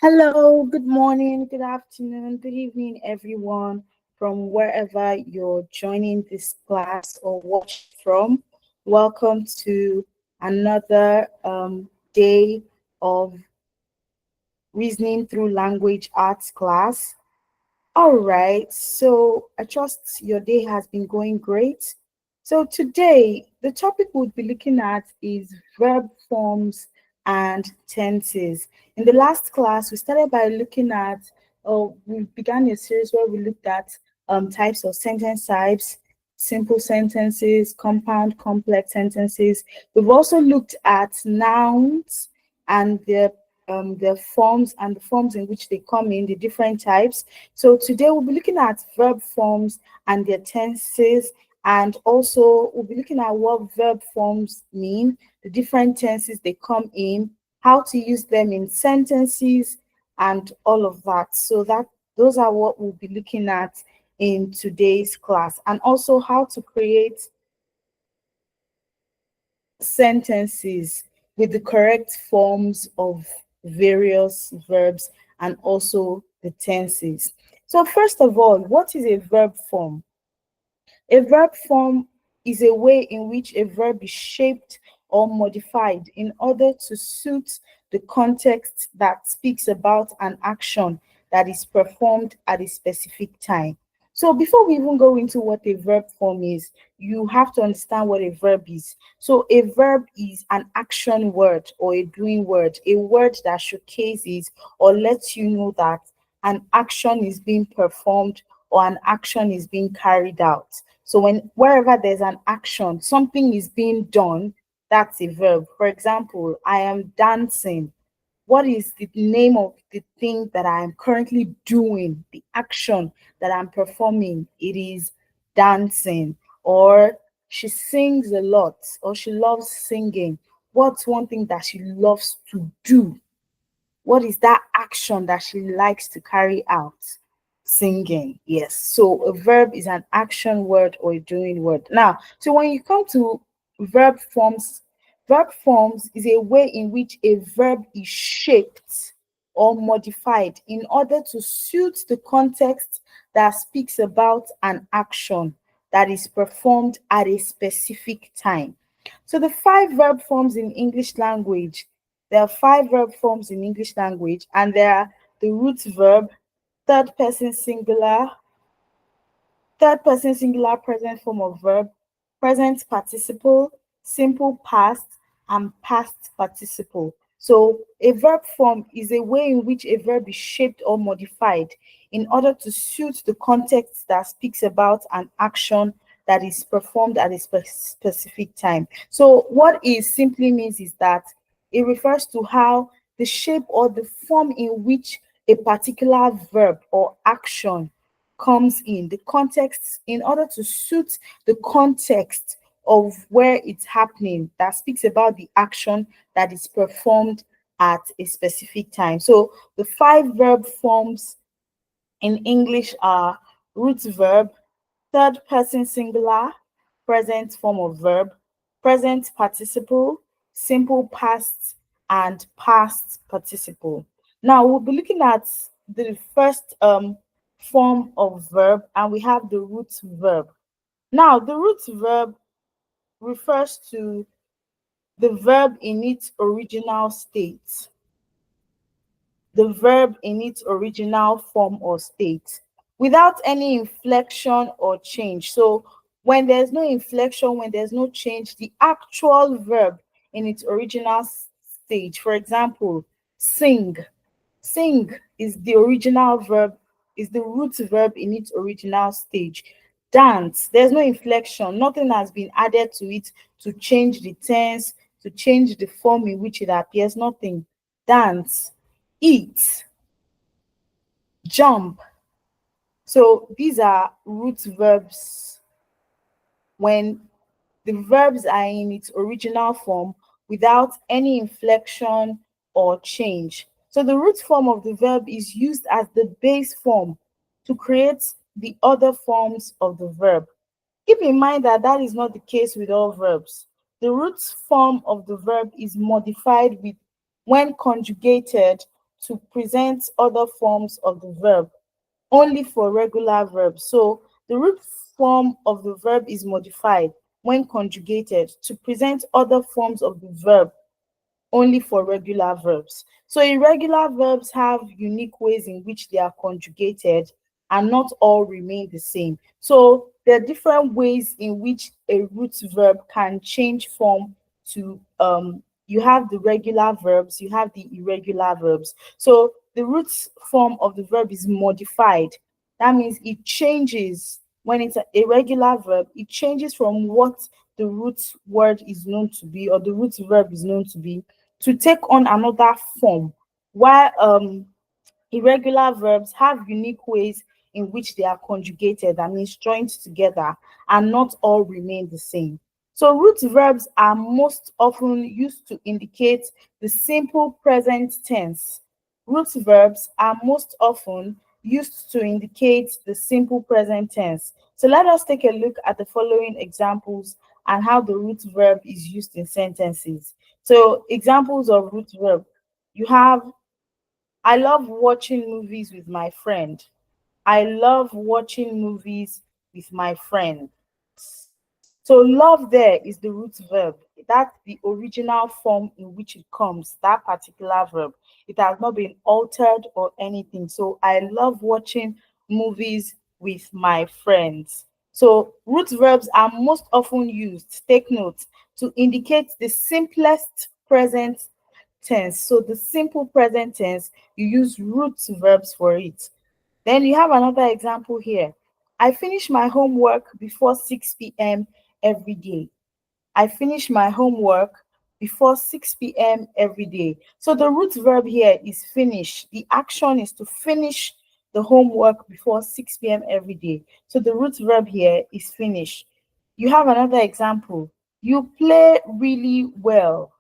Hello, good morning, good afternoon, good evening, everyone, from wherever you're joining this class or watching from. Welcome to another day of Reasoning Through Language Arts class. All right, so I trust your day has been going great. So today, the topic we'll be looking at is verb forms and tenses. In the last class, we started by looking at, we began a series where we looked at types of sentence types, simple sentences, compound, complex sentences. We've also looked at nouns and their forms and the forms in which they come in, the different types. So today we'll be looking at verb forms and their tenses, and also we'll be looking at what verb forms mean, the different tenses they come in, how to use them in sentences, and all of that. So those are what we'll be looking at in today's class, and also how to create sentences with the correct forms of various verbs and also the tenses. So first of all, what is a verb form? A verb form is a way in which a verb is shaped or modified in order to suit the context that speaks about an action that is performed at a specific time. So before we even go into what a verb form is, you have to understand what a verb is. So a verb is an action word or a doing word, a word that showcases or lets you know that an action is being performed or an action is being carried out. So wherever there's an action, something is being done, that's a verb. For example, I am dancing. What is the name of the thing that I am currently doing, the action that I'm performing? It is dancing. Or she sings a lot, or she loves singing. What's one thing that she loves to do? What is that action that she likes to carry out? Singing. Yes. So a verb is an action word or a doing word. Now, so when you come to verb forms, verb forms is a way in which a verb is shaped or modified in order to suit the context that speaks about an action that is performed at a specific time. So the five verb forms in English language, there are five verb forms in English language, and they are the root verb, third person singular, present form of verb, present participle, simple past, and past participle. So a verb form is a way in which a verb is shaped or modified in order to suit the context that speaks about an action that is performed at a specific time. So what it simply means is that it refers to how the shape or the form in which a particular verb or action comes in, the context, in order to suit the context of where it's happening, that speaks about the action that is performed at a specific time. So the five verb forms in English are root verb, third person singular, present form of verb, present participle, simple past, and past participle. Now we'll be looking at the first form of verb, and we have the root verb. Now the root verb refers to the verb in its original state, the verb in its original form or state, without any inflection or change. So when there's no inflection, when there's no change, the actual verb in its original stage, for example, sing. Sing is the original verb, is the root verb in its original stage. Dance, there's no inflection, nothing has been added to it to change the tense, to change the form in which it appears, nothing. Dance. Eat, jump. So these are root verbs when the verbs are in its original form without any inflection or change. So the root form of the verb is used as the base form to create the other forms of the verb. Keep in mind that that is not the case with all verbs. The root form of the verb is modified with when conjugated to present other forms of the verb only for regular verbs. So the root form of the verb is modified when conjugated to present other forms of the verb only for regular verbs. So irregular verbs have unique ways in which they are conjugated and not all remain the same. So there are different ways in which a root verb can change form to you have the regular verbs, you have the irregular verbs. So the root form of the verb is modified. That means it changes when it's a regular verb, it changes from what the root word is known to be or the root verb is known to be to take on another form, while irregular verbs have unique ways in which they are conjugated, that means joined together, and not all remain the same. So root verbs are most often used to indicate the simple present tense. Root verbs are most often used to indicate the simple present tense. So let us take a look at the following examples and how the root verb is used in sentences. So examples of root verb. You have, I love watching movies with my friend. I love watching movies with my friend. So love there is the root verb. That's the original form in which it comes, that particular verb. It has not been altered or anything. So I love watching movies with my friends. So root verbs are most often used, take note, to indicate the simplest present tense. So the simple present tense, you use root verbs for it. Then you have another example here. I finish my homework before 6 p.m. every day. I finish my homework before 6 p.m. every day. So the root verb here is finish. The action is to finish the homework before 6 p.m. every day. So the root verb here is finish. You have another example. You play really well.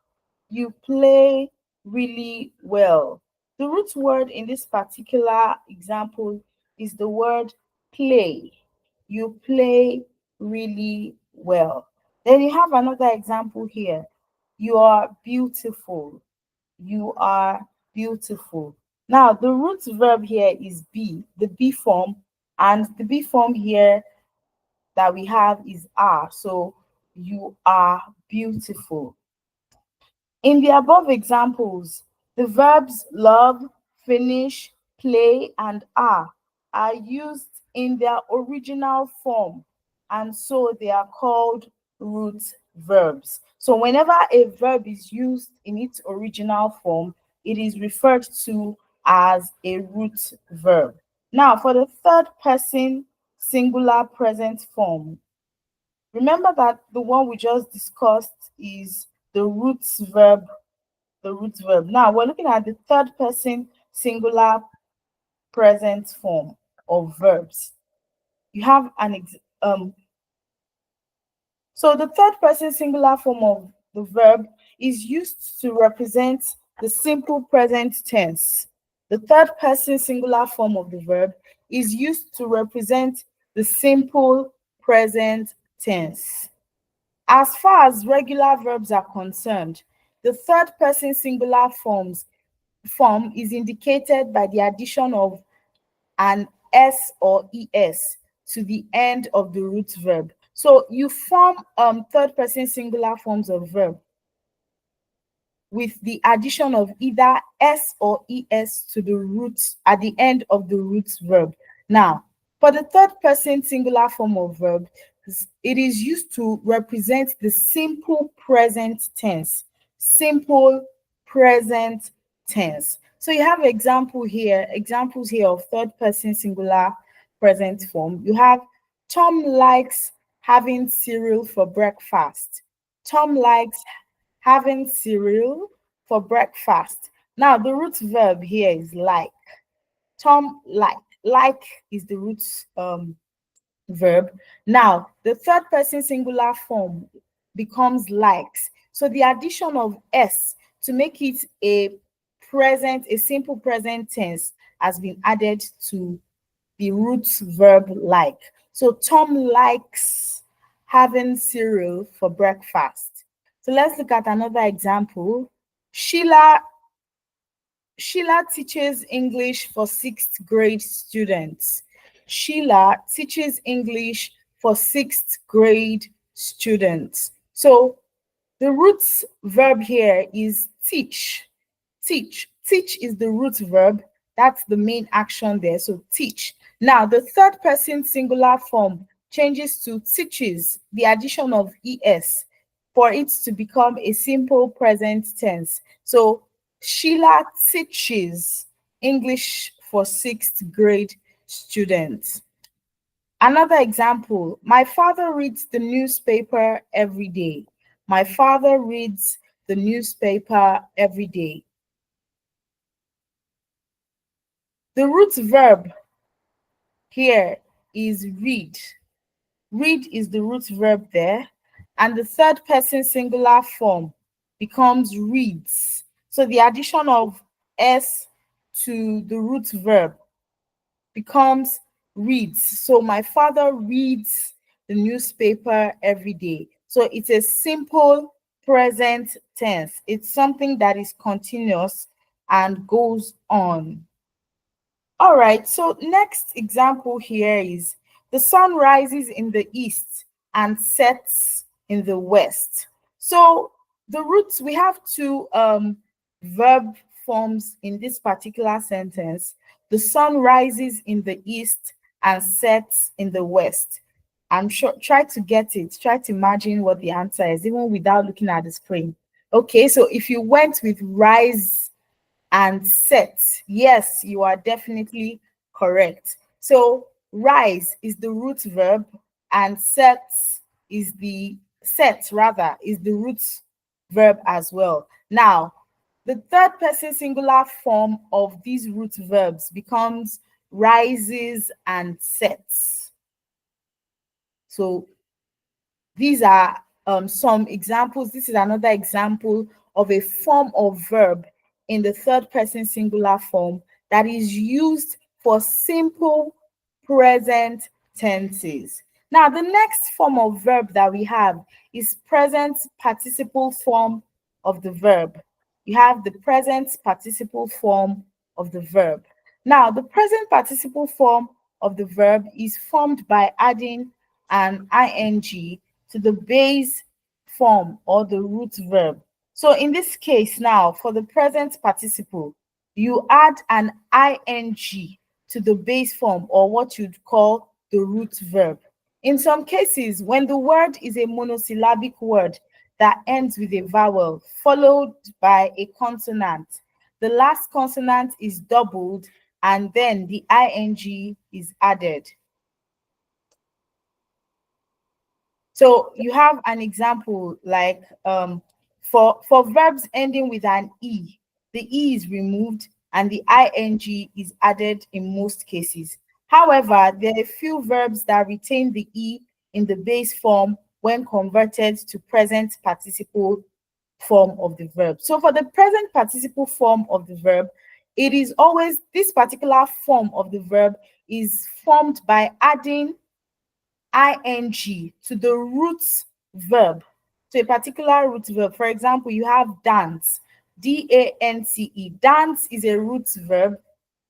You play really well. The root word in this particular example is the word play. You play really well. Then you have another example here. You are beautiful. You are beautiful. Now, the root verb here is be, the be form, and the be form here that we have is are. So, you are beautiful. In the above examples, the verbs love, finish, play, and are used in their original form, and so they are called root verbs. So whenever a verb is used in its original form, it is referred to as a root verb. Now, for the third person singular present form, remember that the one we just discussed is the root verb, the root verb. Now we're looking at the third person singular present form of verbs. You have so the third person singular form of the verb is used to represent the simple present tense. The third person singular form of the verb is used to represent the simple present tense. As far as regular verbs are concerned, the third person singular form is indicated by the addition of an s or es to the end of the root verb. So you form third person singular forms of verb with the addition of either s or es to the root at the end of the root verb. Now, for the third person singular form of verb, it is used to represent the simple present tense. Simple present tense. So you have examples here of third person singular present form. You have Tom likes having cereal for breakfast. Tom likes having cereal for breakfast. Now, the root verb here is like. Tom like. Like is the root verb. Now, the third person singular form becomes likes. So the addition of s to make it a simple present tense has been added to the root verb like. So Tom likes having cereal for breakfast. So let's look at another example. Sheila Sheila teaches English for 6th grade students. Sheila teaches English for 6th grade students. So the root verb here is teach. Teach. Teach is the root verb. That's the main action there. So teach. Now, the third person singular form changes to teaches, the addition of es, for it to become a simple present tense. So Sheila teaches English for 6th grade students. Another example, my father reads the newspaper every day. My father reads the newspaper every day. The root verb here is read. Read is the root verb there, and the third person singular form becomes reads. So the addition of s to the root verb becomes reads. So my father reads the newspaper every day. So it's a simple present tense. It's something that is continuous and goes on. All right, so next example here is the sun rises in the east and sets in the west. So the roots, we have two verb forms in this particular sentence. The sun rises in the east and sets in the west. I'm sure, try to get it, try to imagine what the answer is, even without looking at the screen. Okay, so if you went with rise and set, yes, you are definitely correct. So rise is the root verb and set is the root verb as well. Now, the third person singular form of these root verbs becomes rises and sets. So these are some examples. This is another example of a form of verb in the third person singular form that is used for simple present tenses. Now, the next form of verb that we have is present participle form of the verb. You have the present participle form of the verb. Now, the present participle form of the verb is formed by adding an ing to the base form or the root verb. So in this case now, for the present participle, you add an ing to the base form or what you'd call the root verb. In some cases, when the word is a monosyllabic word that ends with a vowel followed by a consonant, the last consonant is doubled and then the ing is added. So you have an example like for verbs ending with an e, the e is removed and the ing is added in most cases. However, there are a few verbs that retain the e in the base form when converted to present participle form of the verb. So for the present participle form of the verb, it is always this particular form of the verb is formed by adding ing to the root verb, to a particular root verb. For example, you have dance, dance. Dance is a root verb.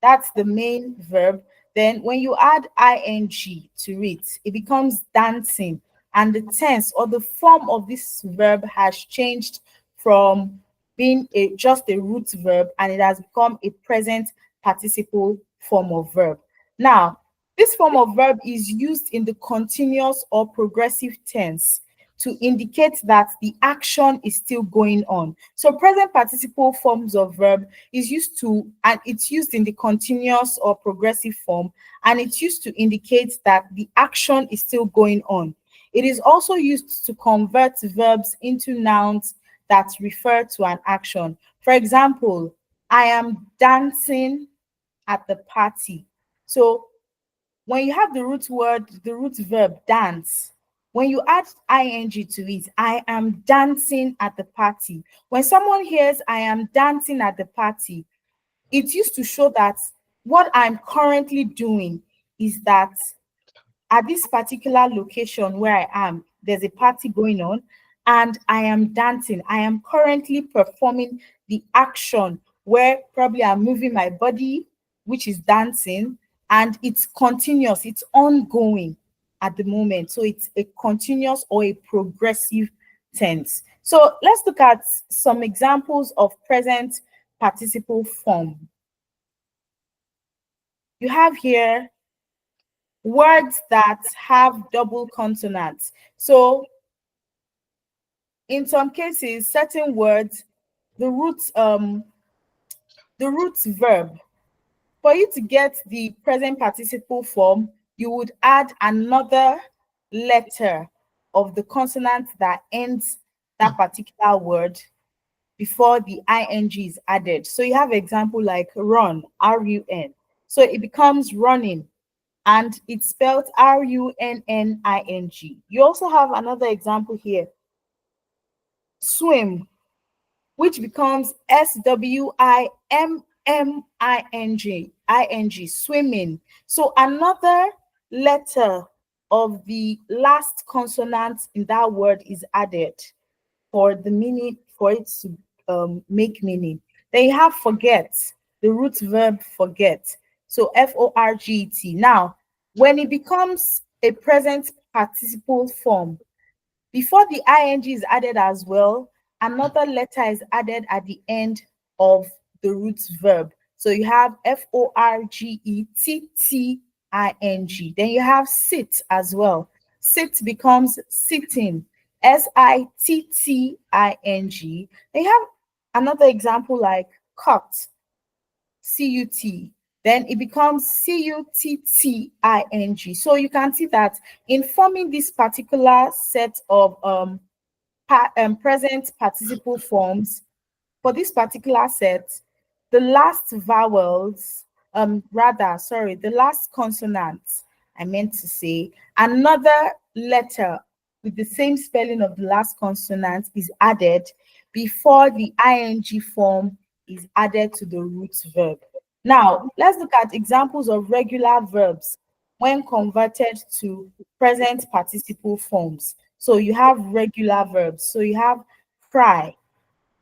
That's the main verb. Then when you add ing to it, it becomes dancing. And the tense or the form of this verb has changed from being just a root verb and it has become a present participle form of verb. Now, this form of verb is used in the continuous or progressive tense to indicate that the action is still going on. So present participle forms of verb is used to, and it's used in the continuous or progressive form, and it's used to indicate that the action is still going on. It is also used to convert verbs into nouns that refer to an action. For example, I am dancing at the party. So when you have the root word, the root verb dance, when you add ing to it, I am dancing at the party. When someone hears I am dancing at the party, it used to show that what I'm currently doing is that at this particular location where I am, there's a party going on and I am dancing. I am currently performing the action where probably I'm moving my body, which is dancing, and it's continuous, it's ongoing at the moment. So it's a continuous or a progressive tense. So let's look at some examples of present participle form. You have here words that have double consonants. So in some cases, certain words, the root verb, for you to get the present participle form, you would add another letter of the consonant that ends that particular word before the ing is added. So you have example like run, R-U-N. So it becomes running, and it's spelled R-U-N-N-I-N-G. You also have another example here, swim, which becomes S-W-I-M-M-I-N-G, swimming. So another letter of the last consonant in that word is added for the meaning, for it to make meaning. Then you have forget, the root verb forget. So F-O-R-G-E-T. Now, when it becomes a present participle form, before the ing is added as well, another letter is added at the end of the root verb. So you have F-O-R-G-E-T-T-I-N-G. Then you have sit as well. Sit becomes sitting, S-I-T-T-I-N-G. Then you have another example like cut, C-U-T. Then it becomes C-U-T-T-I-N-G. So you can see that in forming this particular set of present participle forms, for this particular set, the last vowels, the last consonant, I meant to say, another letter with the same spelling of the last consonant is added before the ing form is added to the root verb. Now, let's look at examples of regular verbs when converted to present participle forms. So you have regular verbs. So you have cry,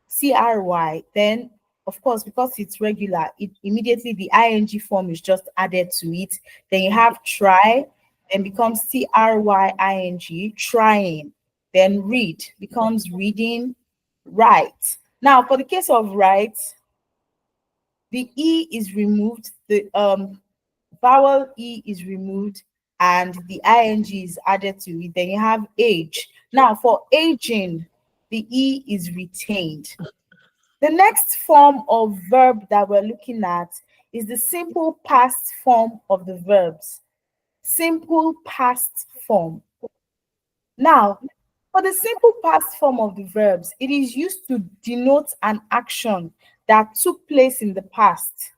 C-R-Y. Then, of course, because it's regular, it immediately the ing form is just added to it. Then you have try, then becomes T-R-Y-I-N-G, trying. Then read becomes reading, write. Now, for the case of write, the E is removed, the vowel E is removed, and the ing is added to it. Then you have age. Now, for aging, the E is retained. The next form of verb that we're looking at is the simple past form of the verbs. Simple past form. Now, for the simple past form of the verbs, it is used to denote an action that took place in the past.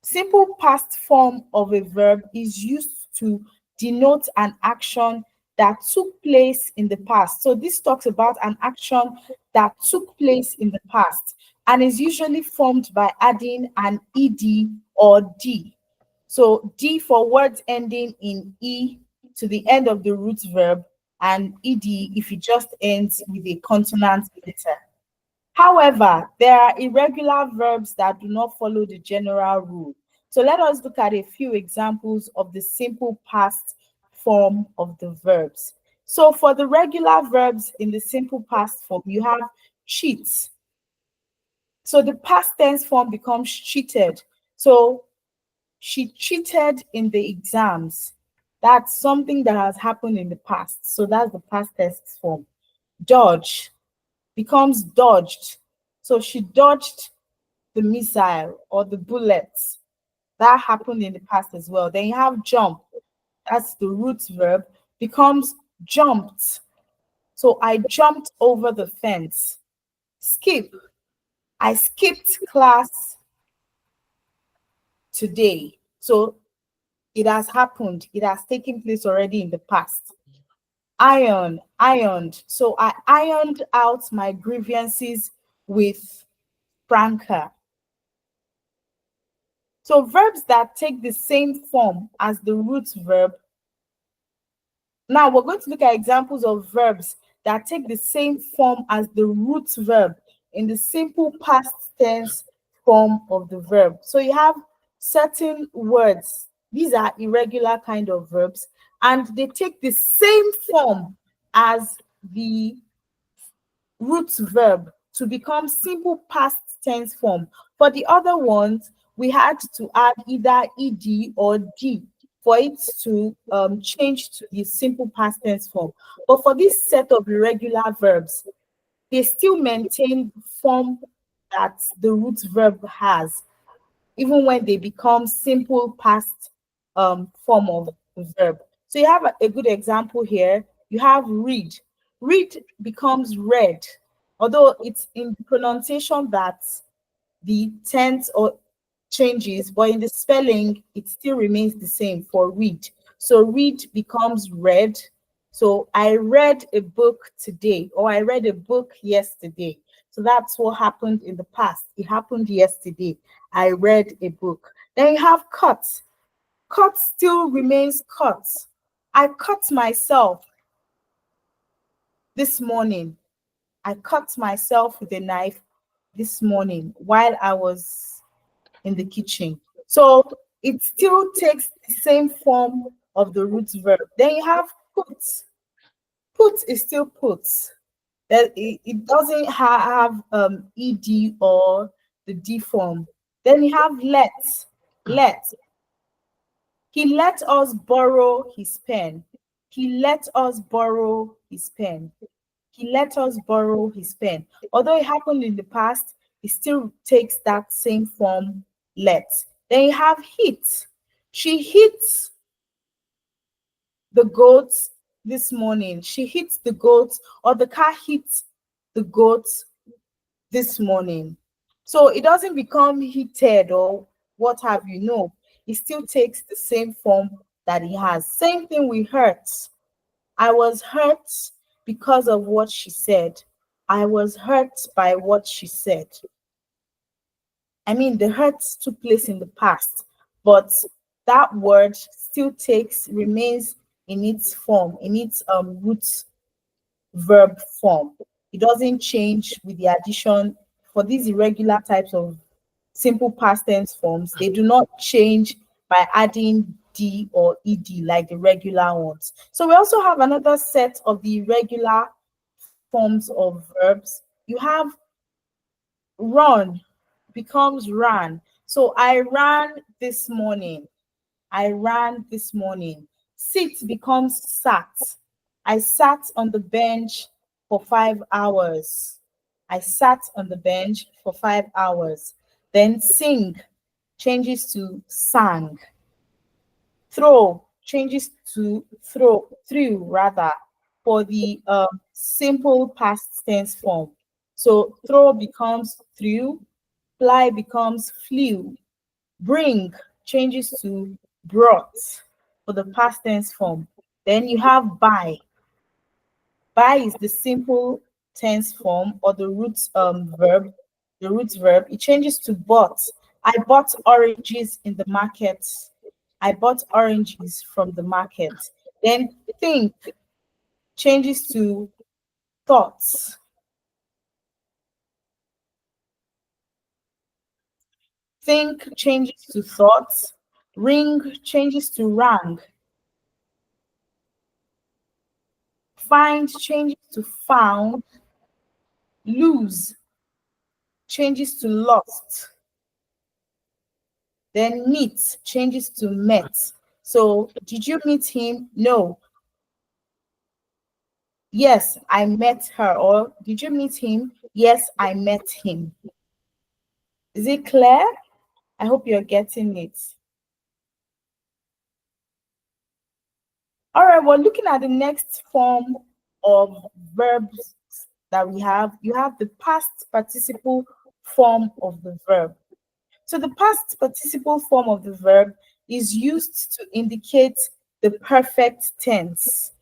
Simple past form of a verb is used to denote an action that took place in the past. So this talks about an action that took place in the past and is usually formed by adding an ed or d. So d for words ending in e to the end of the root verb, and ed if it just ends with a consonant letter. However, there are irregular verbs that do not follow the general rule. So let us look at a few examples of the simple past form of the verbs. So for the regular verbs in the simple past form, you have cheat. So the past tense form becomes cheated. So she cheated in the exams. That's something that has happened in the past. So that's the past tense form. Dodge becomes dodged. So she dodged the missile or the bullets. That happened in the past as well. Then you have jump. That's the root verb. Becomes jumped. So I jumped over the fence. Skip. I skipped class today. So it has happened. It has taken place already in the past. Iron, ironed. So I ironed out my grievances with Franca. So verbs that take the same form as the root verb. Now we're going to look at examples of verbs that take the same form as the root verb in the simple past tense form of the verb. So you have certain words. These are irregular kind of verbs, and they take the same form as the root verb to become simple past tense form. For the other ones, we had to add either ed or d for it to change to the simple past tense form. But for this set of irregular verbs, they still maintain the form that the root verb has, even when they become simple past form of the verb. So you have a good example here. You have read. Read becomes read, although it's in pronunciation that the tense or changes, but in the spelling, it still remains the same for read. So read becomes read. So I read a book today, or I read a book yesterday. So that's what happened in the past. It happened yesterday. I read a book. Then you have cut. Cut still remains cut. I cut myself this morning. I cut myself with a knife this morning while I was in the kitchen. So it still takes the same form of the root verb. Then you have put. Put is still put. That it doesn't have ed or the d form. Then you have let. Let. He let us borrow his pen. He let us borrow his pen. He let us borrow his pen. Although it happened in the past, it still takes that same form, let. Then you have hit. She hit the goat this morning. She hit the goat, or the car hit the goat this morning. So it doesn't become heated or what have you. No, it still takes the same form that it has. Same thing with hurt. I was hurt because of what she said. I was hurt by what she said. I mean, the hurt took place in the past, but that word still remains in its form, in its root verb form. It doesn't change with the addition. For these irregular types of simple past tense forms, they do not change by adding d or ed like the regular ones. So we also have another set of the irregular forms of verbs. You have run becomes ran. So I ran this morning. I ran this morning. Sit becomes sat. I sat on the bench for 5 hours. I sat on the bench for 5 hours. Then sing changes to sang. Throw changes to threw rather, for the simple past tense form. So throw becomes threw, fly becomes flew, bring changes to brought for the past tense form. Then you have buy. Buy is the simple tense form, or the root verb. The root verb, it changes to bought. I bought oranges in the market. I bought oranges from the market. Then think changes to thoughts. Think changes to thoughts. Ring changes to rang. Find changes to found. Lose changes to lost. Then meet changes to met. So did you meet him? No. Yes, I met her. Or did you meet him? Yes, I met him. Is it clear? I hope you're getting it. All right, well, looking at the next form of verbs that we have, you have the past participle form of the verb. So the past participle form of the verb is used to indicate the perfect tense.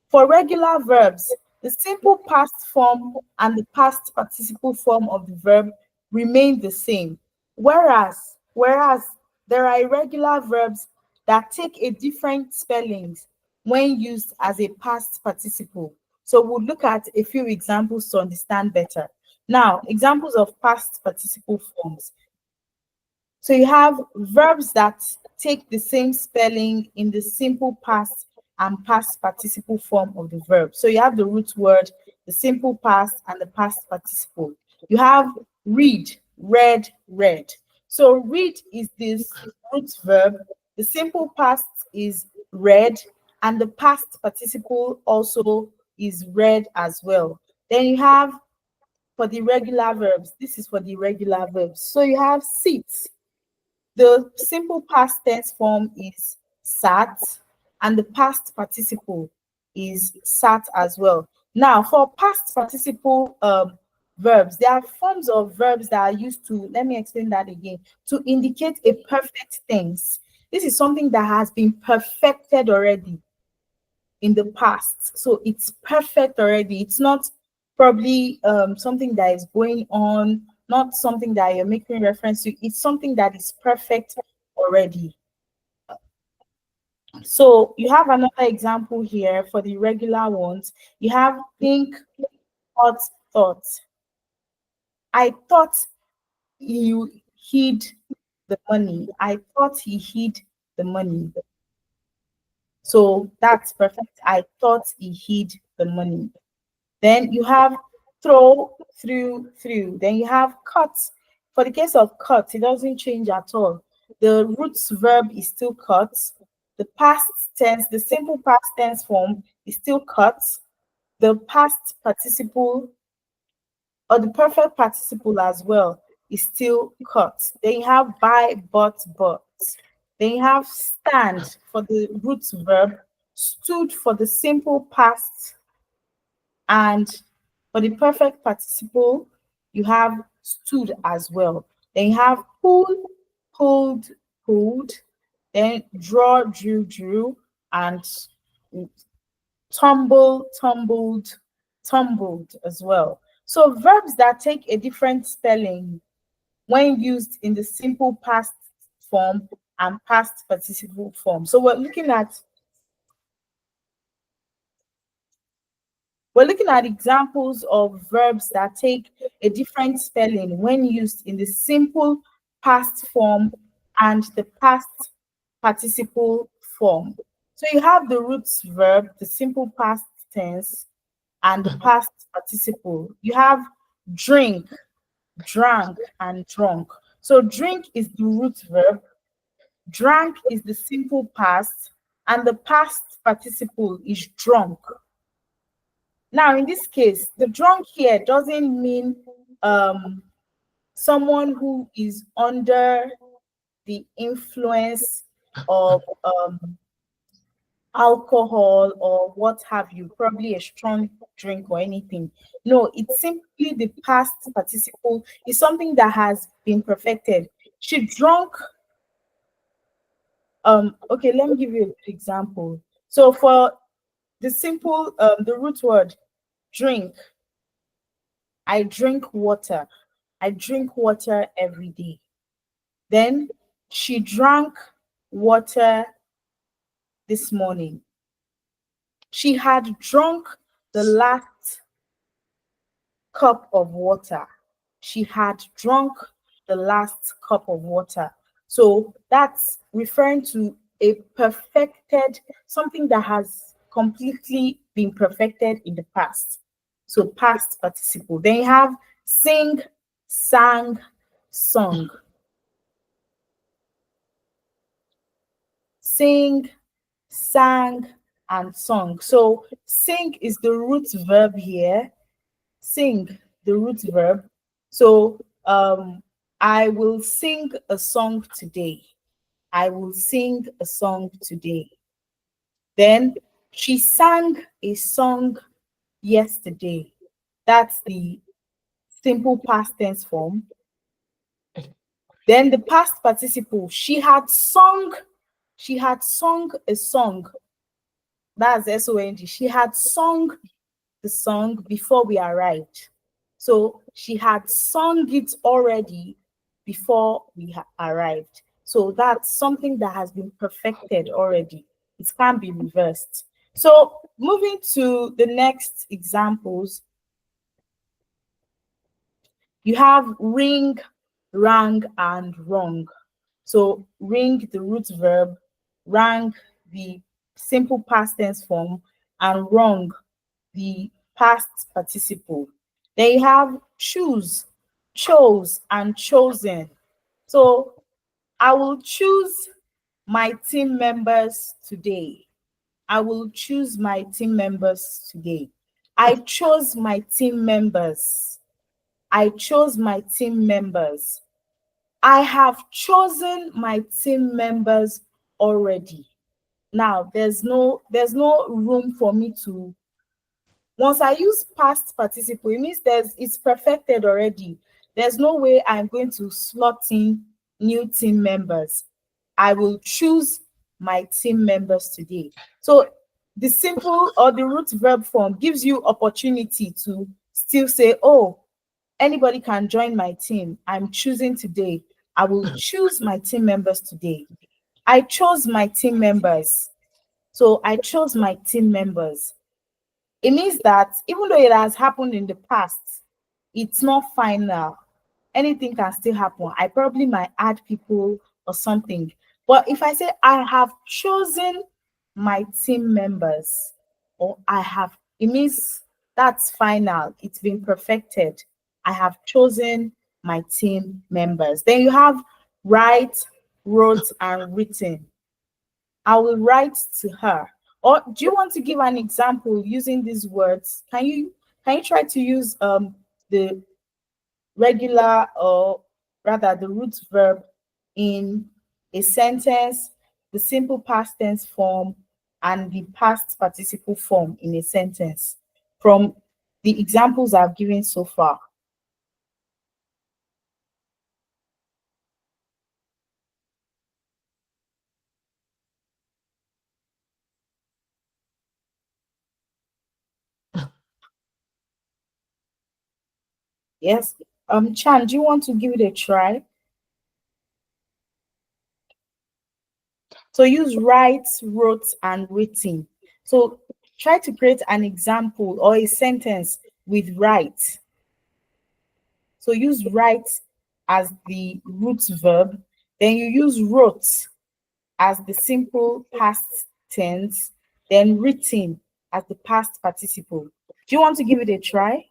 For regular verbs, the simple past form and the past participle form of the verb remain the same. Whereas there are irregular verbs that take a different spellings when used as a past participle. So we'll look at a few examples to understand better. Now, examples of past participle forms. So you have verbs that take the same spelling in the simple past and past participle form of the verb. So you have the root word, the simple past, and the past participle. You have read, read, read. So read is this root verb, the simple past is read, and the past participle also is read as well. Then you have for the regular verbs, this is for the regular verbs. So you have sit. The simple past tense form is sat, and the past participle is sat as well. Now, for past participle verbs, there are forms of verbs that are used to, let me explain that again, to indicate a perfect tense. This is something that has been perfected already in the past. So it's perfect already. It's not probably something that is going on, not something that you're making reference to. It's something that is perfect already. So you have another example here for the regular ones. You have think, thought, thought. I thought you hid the money. I thought he hid the money. So that's perfect. I thought he hid the money. Then you have throw, through. Then you have cut. For the case of cut, it doesn't change at all. The roots verb is still cut. The past tense, the simple past tense form is still cut. The past participle or the perfect participle as well is still cut. Then you have buy, but. Then you have stand for the root verb, stood for the simple past, and for the perfect participle, you have stood as well. Then you have pull, pulled, pulled. Then draw, drew, and tumble, tumbled, tumbled as well. So verbs that take a different spelling when used in the simple past form and past participle form. So we're looking at examples of verbs that take a different spelling when used in the simple past form and the past participle form. So you have the roots verb, the simple past tense, and the past participle. You have drink, drank, and drunk. So drink is the root verb, drank is the simple past, and the past participle is drunk. Now, in this case, the drunk here doesn't mean someone who is under the influence of alcohol or what have you, probably a strong drink or anything. No, it's simply the past participle. It's something that has been perfected. She drunk. Okay, let me give you an example. So for the simple, the root word drink, I drink water. I drink water every day. Then she drank water this morning. She had drunk the last cup of water. She had drunk the last cup of water. So that's referring to a perfected, something that has completely been perfected in the past. So past participle. Then you have sing, sang, sung. Sing, sang, and sung. So sing is the root verb here. Sing, the root verb. So I will sing a song today. I will sing a song today. Then she sang a song yesterday. That's the simple past tense form. Then the past participle, she had sung a song. That's S-O-N-G. She had sung the song before we arrived. So she had sung it already before we arrived. So that's something that has been perfected already. It can't be reversed. So moving to the next examples, you have ring, rang, and wrong. So ring, the root verb, rang, the simple past tense form, and rung, the past participle. Then you have choose, chose, and chosen. So I will choose my team members today. I will choose my team members today. I chose my team members. I chose my team members. I have chosen my team members already. Now there's no room for me to, once I use past participle, it means it's perfected already. There's no way I'm going to slot in new team members. I will choose my team members today. So the simple or the root verb form gives you opportunity to still say, oh, anybody can join my team. I'm choosing today. I will choose my team members today. I chose my team members. So I chose my team members. It means that even though it has happened in the past, it's not final. Anything can still happen. I probably might add people or something. But if I say I have chosen my team members, or it means that's final. It's been perfected. I have chosen my team members. Then you have write, wrote, and written. I will write to her. Or do you want to give an example using these words? Can you try to use the regular, or rather the root verb in a sentence, the simple past tense form, and the past participle form in a sentence from the examples I've given so far? Yes. Chan, do you want to give it a try? So use write, wrote, and written. So try to create an example or a sentence with write. So use write as the root verb. Then you use wrote as the simple past tense. Then written as the past participle. Do you want to give it a try?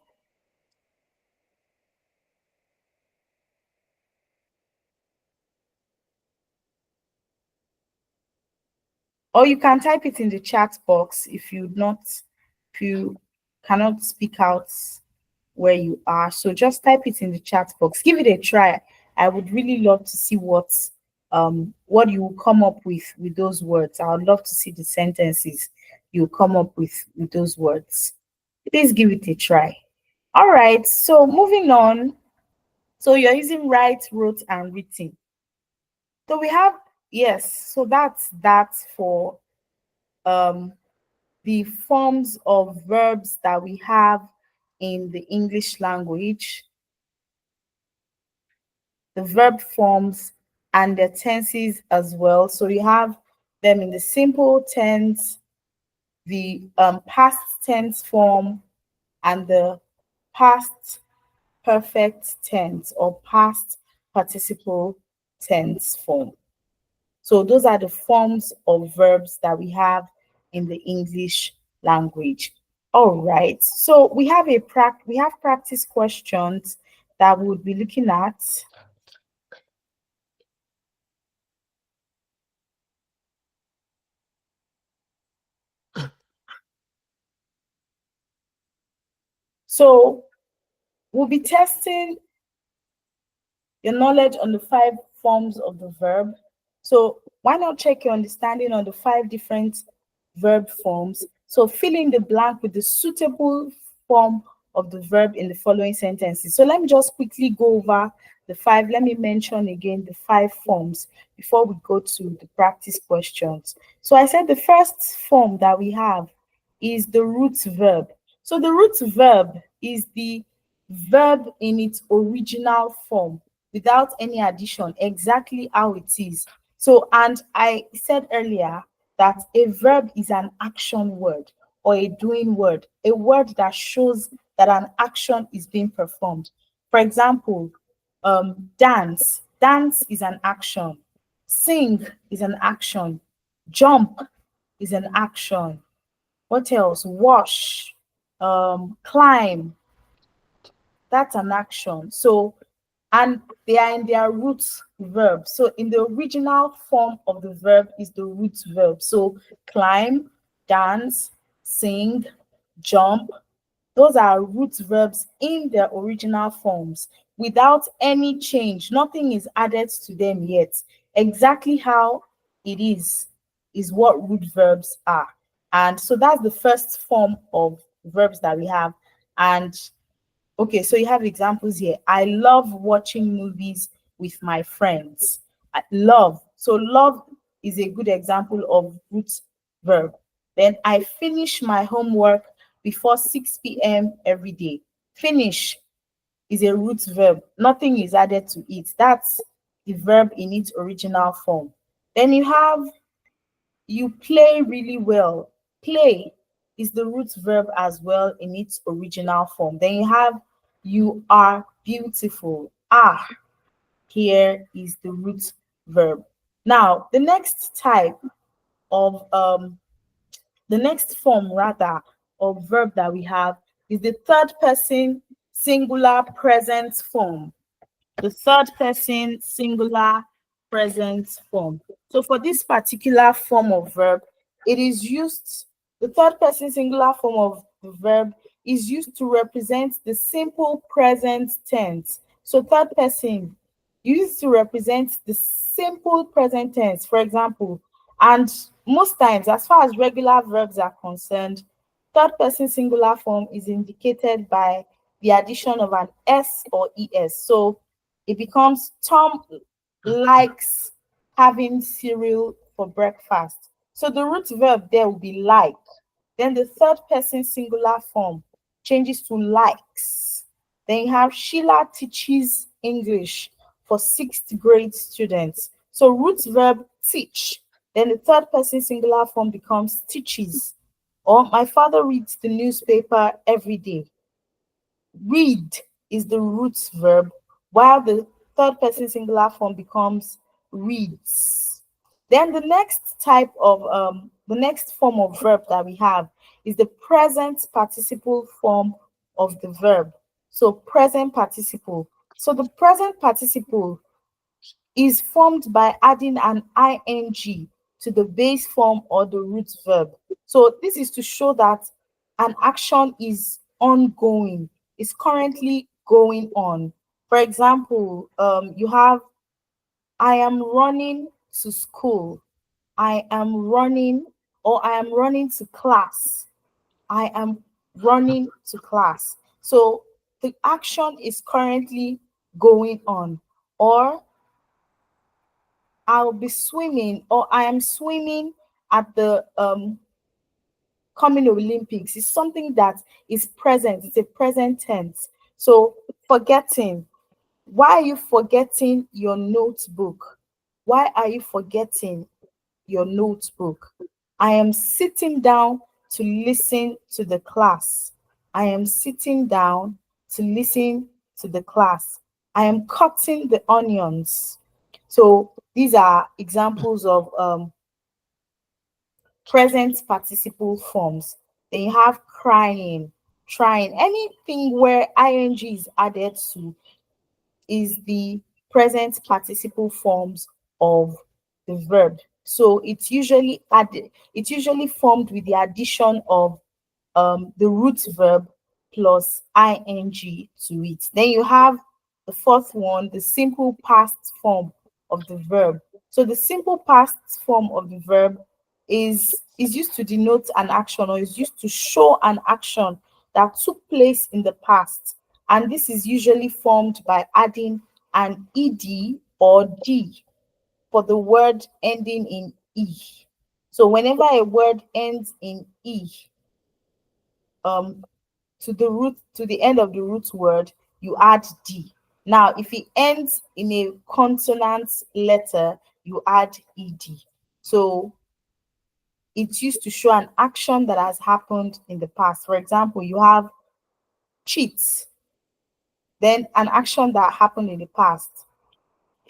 Or you can type it in the chat box if you cannot speak out where you are. So just type it in the chat box. Give it a try. I would really love to see what you will come up with those words. I would love to see the sentences you come up with those words. Please give it a try. All right. So moving on. So you're using write, wrote, and written. So we have, yes. So that's that for um the forms of verbs that we have in the English language, the verb forms and the tenses as well. So you have them in the simple tense, the past tense form, and the past perfect tense or past participle tense form. So those are the forms of verbs that we have in the English language. All right. So we have practice questions that we'll be looking at. So we'll be testing your knowledge on the 5 forms of the verb. So why not check your understanding on the 5 different verb forms? So fill in the blank with the suitable form of the verb in the following sentences. So let me just quickly go over the 5. Let me mention again the 5 forms before we go to the practice questions. So I said the first form that we have is the root verb. So the root verb is the verb in its original form without any addition, exactly how it is. So, and I said earlier that a verb is an action word or a doing word, a word that shows that an action is being performed. For example, dance. Dance is an action. Sing is an action. Jump is an action. What else? Wash, climb, that's an action. So, and they are in their root verb. So in the original form of the verb is the root verb. So climb, dance, sing, jump, those are root verbs in their original forms without any change. Nothing is added to them yet. Exactly how it is what root verbs are. And so that's the first form of verbs that we have. And okay, so you have examples here. I love watching movies with my friends. Love. So love is a good example of root verb. Then I finish my homework before 6 p.m. every day. Finish is a root verb. Nothing is added to it. That's the verb in its original form. Then you have you play really well. Play is the root verb as well in its original form. Then you have you are beautiful. Are here is the root verb. Now, the next form rather of verb that we have is the third person singular present form. The third person singular present form. So for this particular form of verb, it is used, the third person singular form of the verb is used to represent the simple present tense. So third person used to represent the simple present tense, for example, and most times, as far as regular verbs are concerned, third person singular form is indicated by the addition of an S or ES. So it becomes Tom likes having cereal for breakfast. So the root verb there will be like. Then the third person singular form changes to likes. Then you have Sheila teaches English for 6th grade students. So root verb teach. Then the third person singular form becomes teaches. Or my father reads the newspaper every day. Read is the root verb, while the third person singular form becomes reads. Then the next form of verb that we have is the present participle form of the verb. So present participle. So the present participle is formed by adding an ing to the base form or the root verb. So this is to show that an action is ongoing, is currently going on. For example, you have I am running to school. I am running, or I am running to class. I am running to class. So the action is currently going on. Or I'll be swimming, or I am swimming at the coming Olympics. It's something that is present, it's a present tense. So forgetting, why are you forgetting your notebook? Why are you forgetting your notebook? I am sitting down to listen to the class. I am sitting down to listen to the class. I am cutting the onions. So these are examples of present participle forms. Then you have crying, trying. Anything where ing is added to is the present participle forms of the verb. So it's usually formed with the addition of the root verb plus ing to it. Then you have the fourth one, the simple past form of the verb. So the simple past form of the verb is used to denote an action, or is used to show an action that took place in the past. And this is usually formed by adding an ed or d for the word ending in e. So whenever a word ends in e, to the end of the root word, you add d. Now, if it ends in a consonant letter, you add ed. So it's used to show an action that has happened in the past. For example, you have cheat, then an action that happened in the past.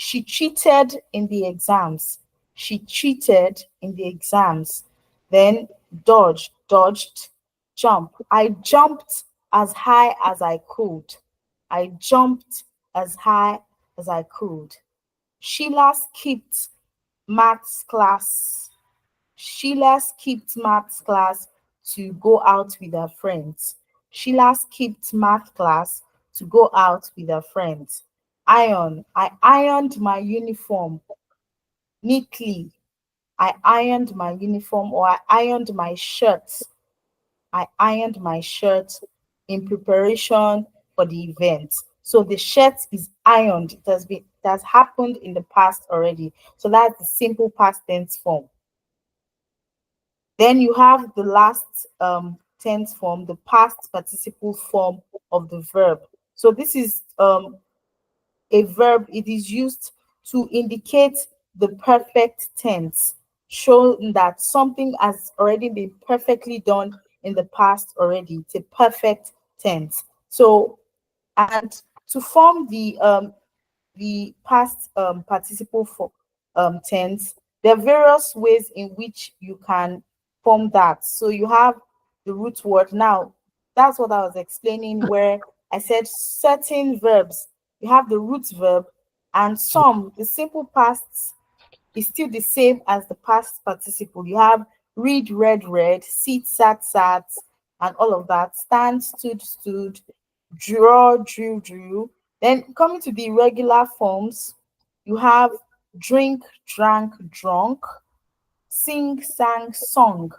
She cheated in the exams. She cheated in the exams. Then dodge, dodged, jump. I jumped as high as I could. I jumped as high as I could. Sheila skipped maths class. Sheila skipped maths class to go out with her friends. Sheila skipped math class to go out with her friends. Iron. I ironed my uniform neatly. I ironed my uniform, or I ironed my shirt. I ironed my shirt in preparation for the event. So the shirt is ironed. It has happened in the past already. So that's the simple past tense form. Then you have the last tense form, the past participle form of the verb. So this is a verb. It is used to indicate the perfect tense, showing that something has already been perfectly done in the past already. It's a perfect tense. So, and to form the past participle for tense, there are various ways in which you can form that. So you have the root word. Now, that's what I was explaining, where I said certain verbs, you have the root verb, and some, the simple past is still the same as the past participle. You have read, read, read, sit, sat, sat, and all of that. Stand, stood, stood, draw, drew, drew. Then coming to the irregular forms, you have drink, drank, drunk, sing, sang, song,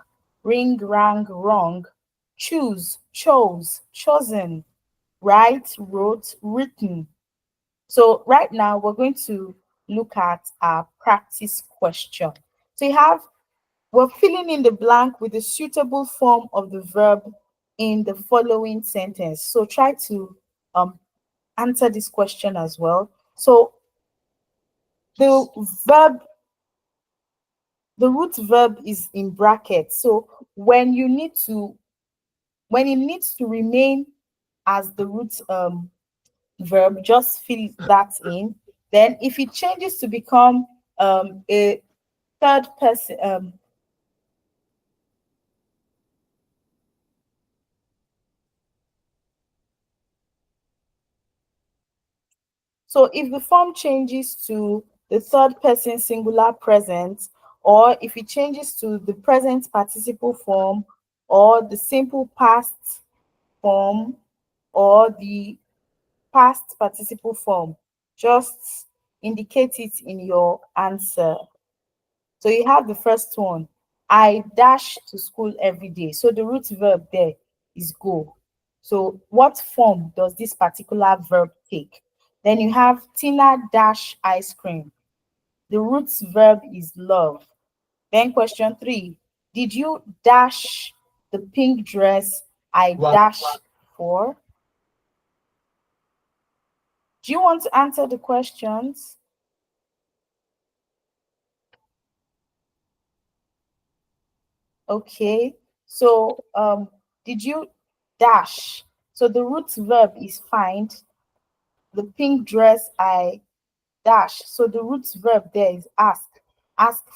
ring, rang, wrong, choose, chose, chosen, write, wrote, written. So right now we're going to look at our practice question. So we're filling in the blank with the suitable form of the verb in the following sentence. So try to answer this question as well. So the verb, the root verb is in brackets. So when it needs to remain as the root verb, just fill that in. Then if it changes to become a third person, so if the form changes to the third person singular present, or if it changes to the present participle form, or the simple past form, or the past participle form, just indicate it in your answer. So you have the first one. I dash to school every day. So the root verb there is go. So what form does this particular verb take? Then you have Tina dash ice cream. The root verb is love. Then question 3. Did you dash the pink dress I dash for? Do you want to answer the questions? Okay. So did you dash? So the root verb is find. The pink dress I dash. So the root verb there is ask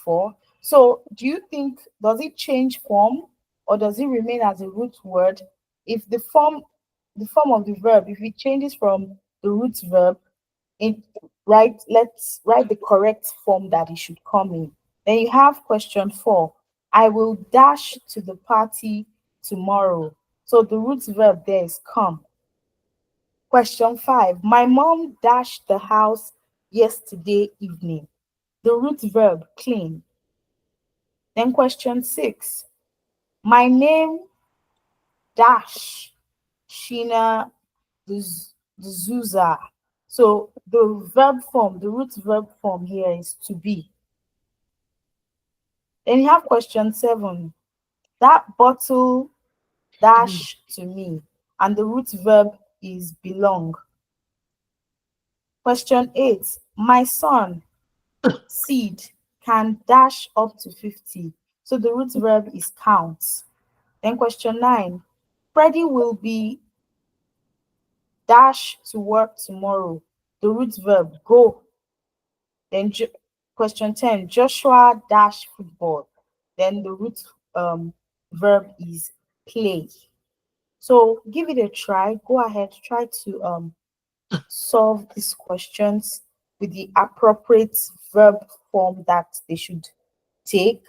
for. So do you think, does it change form, or does it remain as a root word? If the form of the verb, if it changes from the root verb, let's write the correct form that it should come in. Then you have question 4. I will dash to the party tomorrow. So the root verb there is come. Question 5. My mom dashed the house yesterday evening. The root verb clean. Then question 6. My name dash Sheena D'Souza. So the verb form, the root verb form here is to be. Then you have question 7. That bottle dash to me. And the root verb is belong. Question 8. My son, seed, can dash up to 50. So the root verb is count. Then question 9. Freddie will be dash to work tomorrow. The root verb go. Then question 10, Joshua dash football. Then the root verb is play. So give it a try. Go ahead, try to solve these questions with the appropriate verb form that they should take.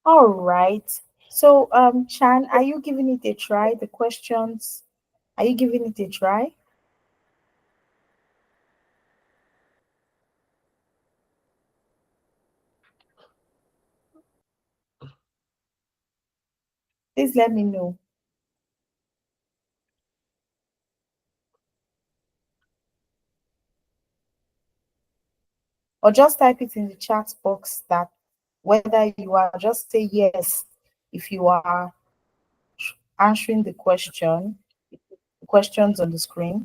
All right. So Chan, are you giving it a try? The questions, are you giving it a try? Please let me know. Or just type it in the chat box that whether you are, just say yes if you are answering the questions on the screen.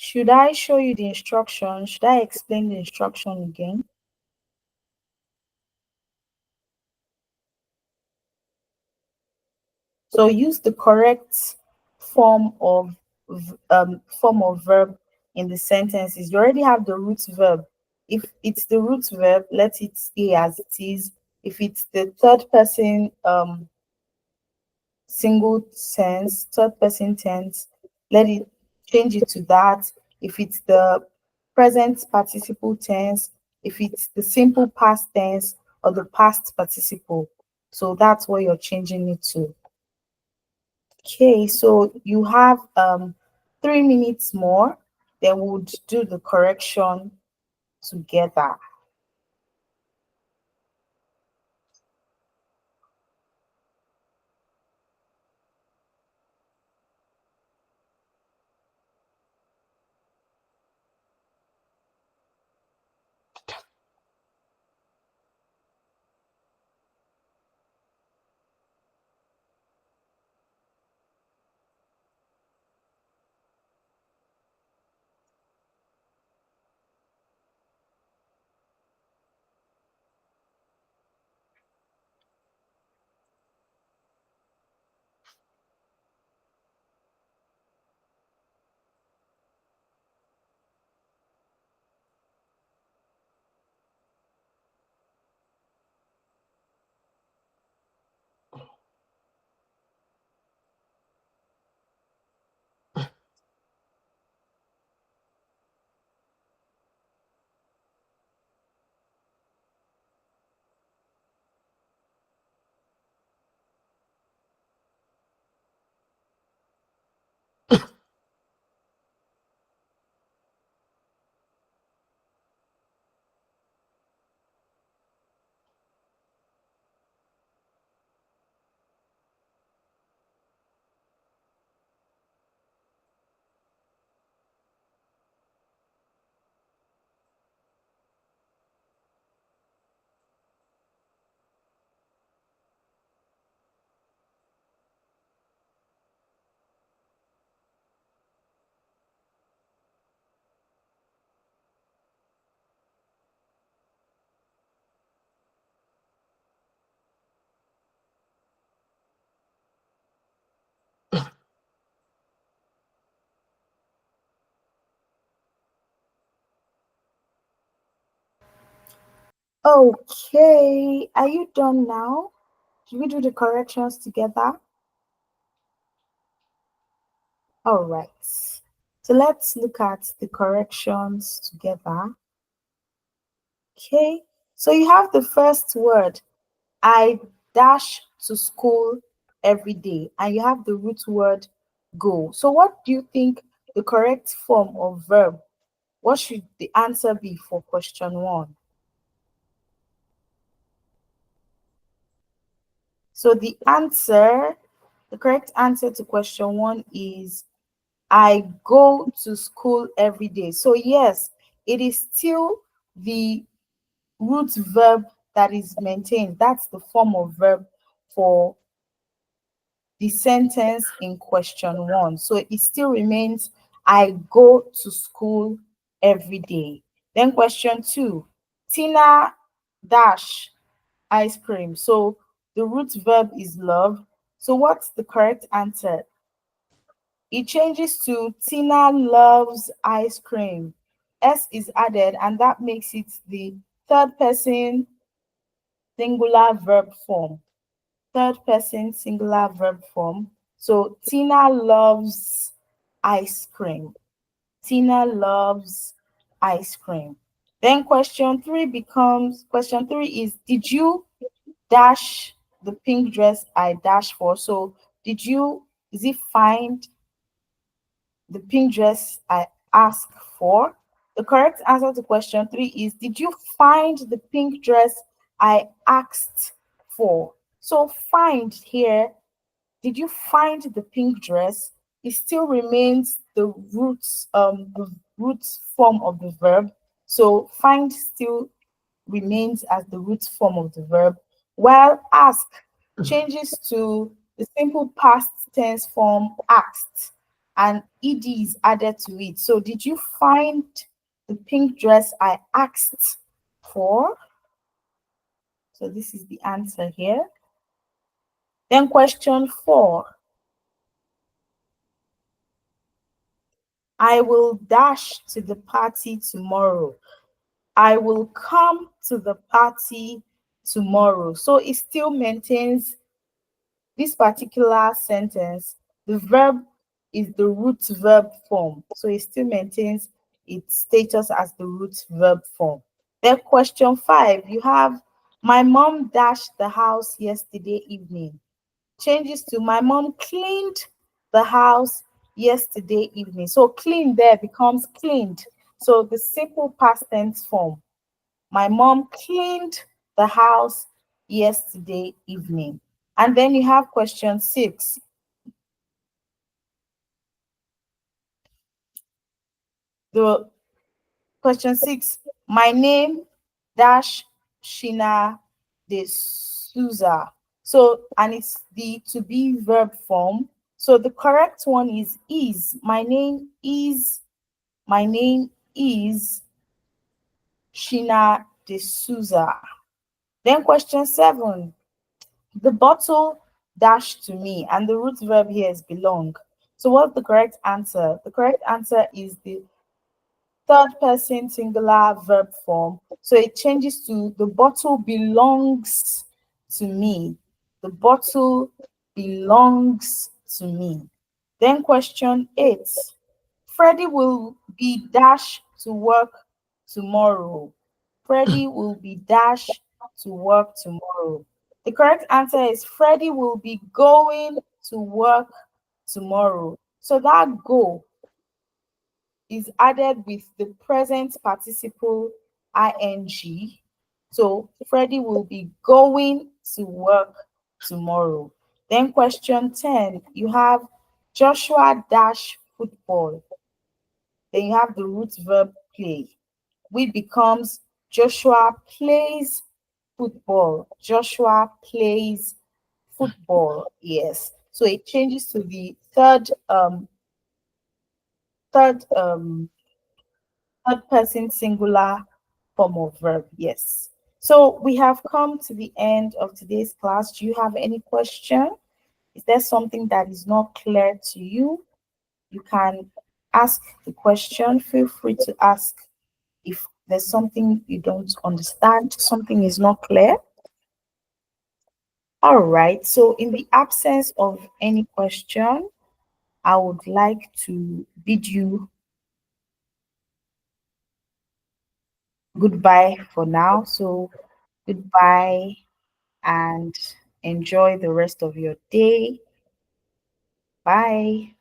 Should I show you the instruction? Should I explain the instruction again? So use the correct form of verb in the sentences. You already have the root verb. If it's the root verb, let it stay as it is. If it's the third person single tense, third person tense, let it change it to that. If it's the present participle tense, if it's the simple past tense or the past participle. So that's what you're changing it to. Okay, so you have 3 minutes more, then we'll do the correction together. Okay, are you done now? Should we do the corrections together? All right. So let's look at the corrections together. Okay. So you have the first word, I dash to school every day, and you have the root word go. So what do you think the correct form of verb? What should the answer be for question 1? So the correct answer to question 1 is I go to school every day. So yes, it is still the root verb that is maintained. That's the form of verb for the sentence in question 1. So it still remains I go to school every day. Then question 2, Tina dash ice cream. So the root verb is love. So what's the correct answer? It changes to Tina loves ice cream. S is added, and that makes it the third person singular verb form. Third person singular verb form. So Tina loves ice cream. Tina loves ice cream. Then question 3 is did you dash the pink dress I dash for? So is it find the pink dress I asked for? The correct answer to question 3 is did you find the pink dress I asked for? So find here, did you find the pink dress? It still remains the root form of the verb. So find still remains as the root form of the verb, while ask changes to the simple past tense form asked, and ed is added to it. So did you find the pink dress I asked for? So this is the answer here. Then question 4, I will dash to the party tomorrow. I will come to the party tomorrow. So it still maintains this particular sentence. The verb is the root verb form. So it still maintains its status as the root verb form. Then question 5, you have my mom dashed the house yesterday evening. Changes to my mom cleaned the house yesterday evening. So clean there becomes cleaned. So the simple past tense form. My mom cleaned the house yesterday evening. And then you have question 6. The question 6, my name dash Shina de Souza. So, and it's the to be verb form. So the correct one is. My name is Shina de Souza. Then question 7, the bottle dash to me, and the root verb here is belong. So what's the correct answer? The correct answer is the third person singular verb form. So it changes to the bottle belongs to me. The bottle belongs to me. Then question 8. Freddie will be dash to work tomorrow. Freddie will be dash to work tomorrow. The correct answer is Freddie will be going to work tomorrow. So that go is added with the present participle ing. So Freddie will be going to work tomorrow. Then question 10, you have Joshua dash football. Then you have the root verb play, which becomes Joshua plays football. Joshua plays football. Yes. So it changes to the third third person singular form of verb. Yes. So we have come to the end of today's class. Do you have any question? Is there something that is not clear to you? You can ask the question. Feel free to ask if there's something you don't understand, something is not clear. All right, so in the absence of any question, I would like to bid you goodbye for now. So goodbye and enjoy the rest of your day. Bye.